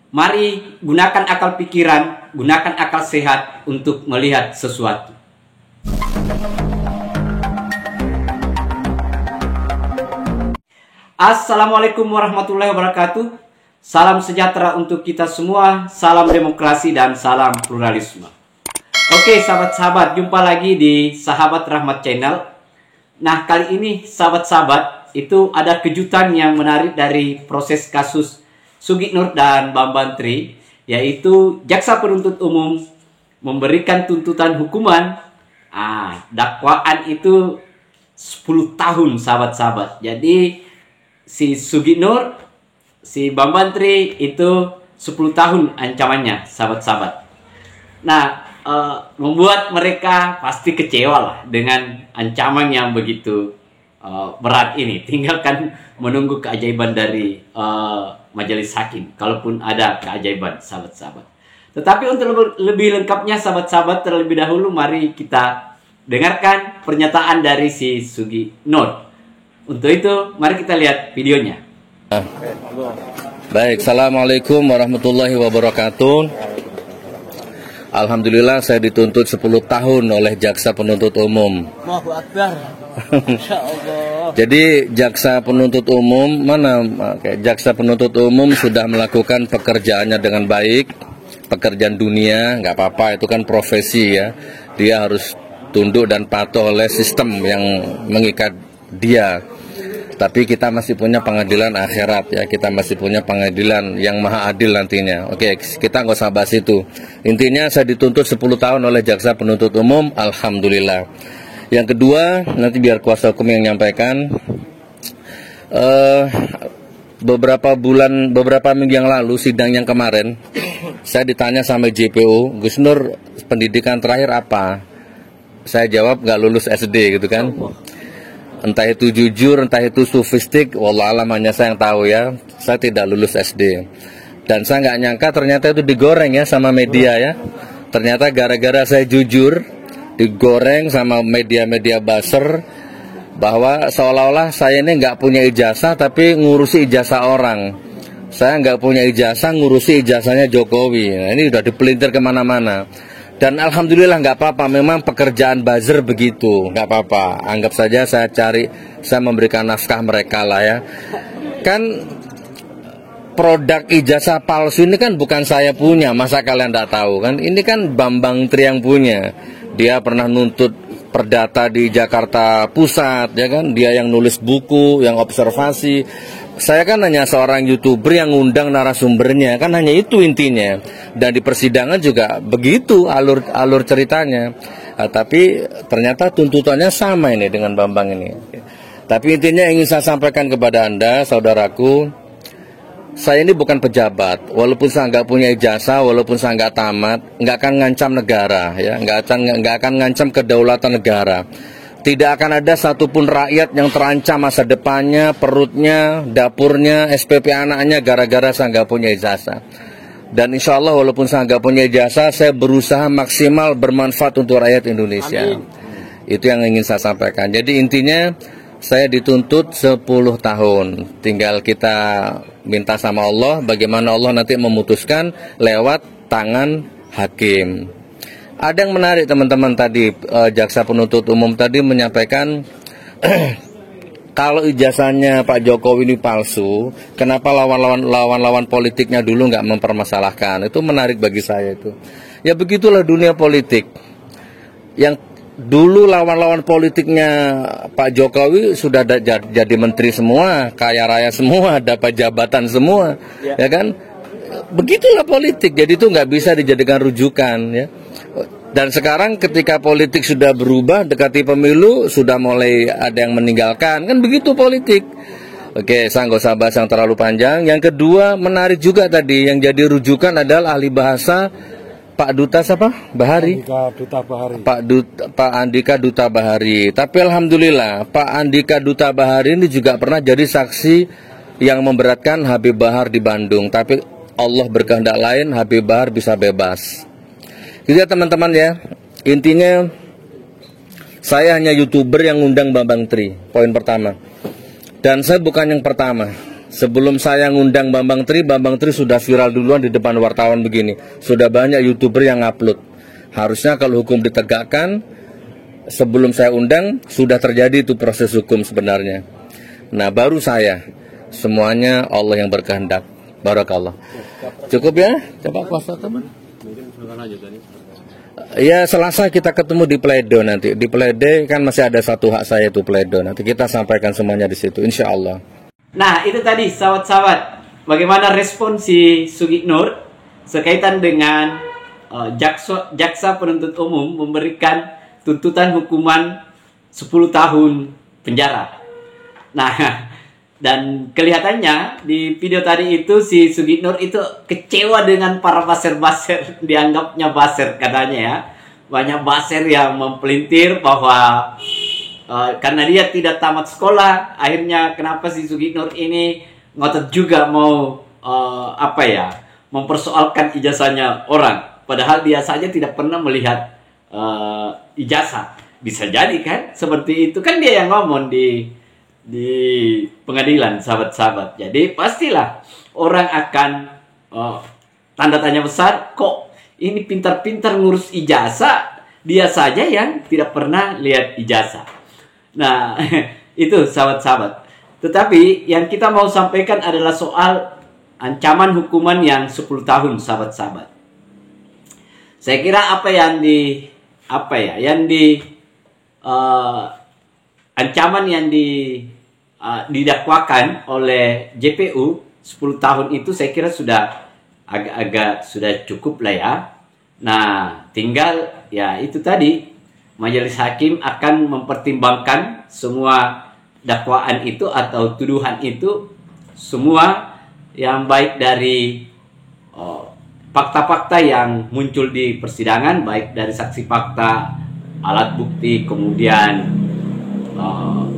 Mari gunakan akal pikiran, gunakan akal sehat untuk melihat sesuatu. Assalamualaikum warahmatullahi wabarakatuh. Salam sejahtera untuk kita semua, salam demokrasi dan salam pluralisme. Oke sahabat-sahabat, jumpa lagi di Sahabat Rahmat Channel. Nah kali ini sahabat-sahabat, itu ada kejutan yang menarik dari proses kasus Sugih Nur dan Bambang Tri, yaitu jaksa penuntut umum memberikan tuntutan hukuman dakwaan itu 10 tahun sahabat-sahabat. Jadi si Sugih Nur, si Bambang Tri itu 10 tahun ancamannya sahabat-sahabat. Nah membuat mereka pasti kecewa lah dengan ancaman yang begitu berat ini. Tinggalkan menunggu keajaiban dari majelis hakim, kalaupun ada keajaiban sahabat-sahabat. Tetapi untuk lebih lengkapnya sahabat-sahabat, terlebih dahulu mari kita dengarkan pernyataan dari si Sugih Nur. Untuk itu mari kita lihat videonya. Baik, assalamualaikum warahmatullahi wabarakatuh. Alhamdulillah saya dituntut 10 tahun oleh jaksa penuntut umum. Allahu Akbar. Insyaallah. Jadi jaksa penuntut umum jaksa penuntut umum sudah melakukan pekerjaannya dengan baik, pekerjaan dunia, nggak apa-apa, itu kan profesi ya. Dia harus tunduk dan patuh oleh sistem yang mengikat dia. Tapi kita masih punya pengadilan akhirat ya, kita masih punya pengadilan yang maha adil nantinya. Oke, kita nggak usah bahas itu. Intinya saya dituntut 10 tahun oleh jaksa penuntut umum, alhamdulillah. Yang kedua, nanti biar kuasa hukum yang menyampaikan. Beberapa minggu yang lalu, sidang yang kemarin, saya ditanya sama JPU, Gus Nur, pendidikan terakhir apa? Saya jawab nggak lulus SD gitu kan. Entah itu jujur, entah itu sofistik, wallahualam, hanya saya yang tahu ya. Saya tidak lulus SD. Dan saya nggak nyangka ternyata itu digoreng ya sama media ya. Ternyata gara-gara saya jujur, digoreng sama media-media buzzer, bahwa seolah-olah saya ini nggak punya ijazah tapi ngurusi ijazah orang. Saya nggak punya ijazah, ngurusi ijazahnya Jokowi. Nah, ini udah dipelintir kemana-mana. Dan alhamdulillah nggak apa-apa, memang pekerjaan buzzer begitu, nggak apa-apa. Anggap saja saya memberikan nafkah mereka lah ya. Kan produk ijazah palsu ini kan bukan saya punya, masa kalian nggak tahu kan? Ini kan Bambang Tri yang punya. Dia pernah nuntut perdata di Jakarta Pusat, ya kan? Dia yang nulis buku, yang observasi. Saya kan hanya seorang YouTuber yang ngundang narasumbernya, kan hanya itu intinya. Dan di persidangan juga begitu alur ceritanya. Tapi ternyata tuntutannya sama ini dengan Bambang ini. Tapi intinya ingin saya sampaikan kepada Anda, saudaraku, saya ini bukan pejabat. Walaupun saya nggak punya ijazah, walaupun saya nggak tamat, nggak akan ngancam negara, ya, nggak akan ngancam kedaulatan negara. Tidak akan ada satupun rakyat yang terancam masa depannya, perutnya, dapurnya, SPP anaknya gara-gara saya nggak punya ijazah. Dan insya Allah walaupun saya nggak punya ijazah, saya berusaha maksimal bermanfaat untuk rakyat Indonesia. Amin. Itu yang ingin saya sampaikan. Jadi intinya saya dituntut 10 tahun. Tinggal kita minta sama Allah bagaimana Allah nanti memutuskan lewat tangan hakim. Ada yang menarik teman-teman tadi, jaksa penuntut umum tadi menyampaikan kalau ijazahnya Pak Jokowi ini palsu, kenapa lawan-lawan politiknya dulu nggak mempermasalahkan? Itu menarik bagi saya itu. Ya begitulah dunia politik. Yang dulu lawan-lawan politiknya Pak Jokowi sudah jadi menteri semua, kaya raya semua, dapat jabatan semua, ya kan? Begitulah politik. Jadi itu nggak bisa dijadikan rujukan, ya. Dan sekarang ketika politik sudah berubah, dekati pemilu, sudah mulai ada yang meninggalkan, kan begitu politik. Oke, saya nggak usah bahas yang terlalu panjang. Yang kedua, menarik juga tadi, yang jadi rujukan adalah ahli bahasa Pak Duta siapa? Bahari? Duta Bahari. Pak Andika Duta Bahari. Tapi alhamdulillah, Pak Andika Duta Bahari ini juga pernah jadi saksi yang memberatkan Habib Bahar di Bandung. Tapi Allah berkehendak lain, Habib Bahar bisa bebas. Gitu ya teman-teman ya. Intinya saya hanya YouTuber yang ngundang Bambang Tri, poin pertama. Dan saya bukan yang pertama. Sebelum saya ngundang Bambang Tri sudah viral duluan di depan wartawan begini. Sudah banyak YouTuber yang upload. Harusnya kalau hukum ditegakkan, sebelum saya undang, sudah terjadi itu proses hukum sebenarnya. Nah, baru saya. Semuanya Allah yang berkehendak. Barakallah. Cukup ya? Coba kuasa teman. Ya, Selasa kita ketemu di Pleido nanti. Di Pleido kan masih ada satu hak saya itu Pleido. Nanti kita sampaikan semuanya di situ, insya Allah. Nah, itu tadi sahabat-sahabat, bagaimana respon si Sugiknur sekaitan dengan jaksa penuntut umum memberikan tuntutan hukuman 10 tahun penjara. Nah, dan kelihatannya di video tadi itu si Sugiknur itu kecewa dengan para baser-baser, dianggapnya baser katanya ya. Banyak baser yang mempelintir bahwa karena dia tidak tamat sekolah, akhirnya kenapa si Sugiknur ini ngotot juga mau mempersoalkan ijazahnya orang, padahal dia saja tidak pernah melihat ijazah. Bisa jadi kan seperti itu, kan dia yang ngomong di pengadilan, sahabat-sahabat. Jadi pastilah orang akan tanda tanya besar, kok ini pintar-pintar ngurus ijazah, dia saja yang tidak pernah lihat ijazah. Nah, itu sahabat-sahabat. Tetapi yang kita mau sampaikan adalah soal ancaman hukuman yang 10 tahun, sahabat-sahabat. Saya kira ancaman yang didakwakan oleh JPU 10 tahun itu saya kira sudah agak sudah cukup lah ya. Nah, tinggal ya itu tadi, majelis hakim akan mempertimbangkan semua dakwaan itu atau tuduhan itu, semua yang baik dari fakta-fakta yang muncul di persidangan, baik dari saksi fakta, alat bukti, kemudian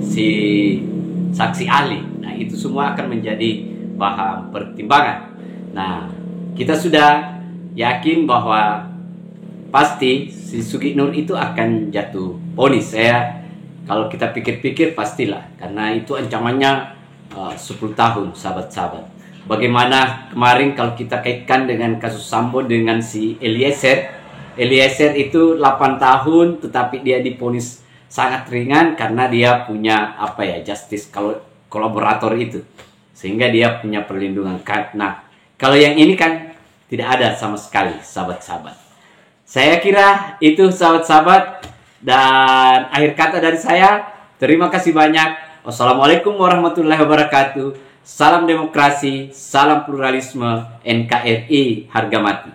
si saksi ahli. Nah, itu semua akan menjadi bahan pertimbangan. Nah, kita sudah yakin bahwa pasti si Sugiknur itu akan jatuh vonis. Kalau kita pikir-pikir pastilah, karena itu ancamannya 10 tahun, sahabat-sahabat. Bagaimana kemarin kalau kita kaitkan dengan kasus Sambo dengan si Eliezer itu 8 tahun, tetapi dia divonis sangat ringan karena dia punya justice kolaborator itu, sehingga dia punya perlindungan. Nah, kalau yang ini kan tidak ada sama sekali, sahabat-sahabat. Saya kira itu, sahabat-sahabat, dan akhir kata dari saya, terima kasih banyak. Wassalamualaikum warahmatullahi wabarakatuh. Salam demokrasi, salam pluralisme, NKRI harga mati.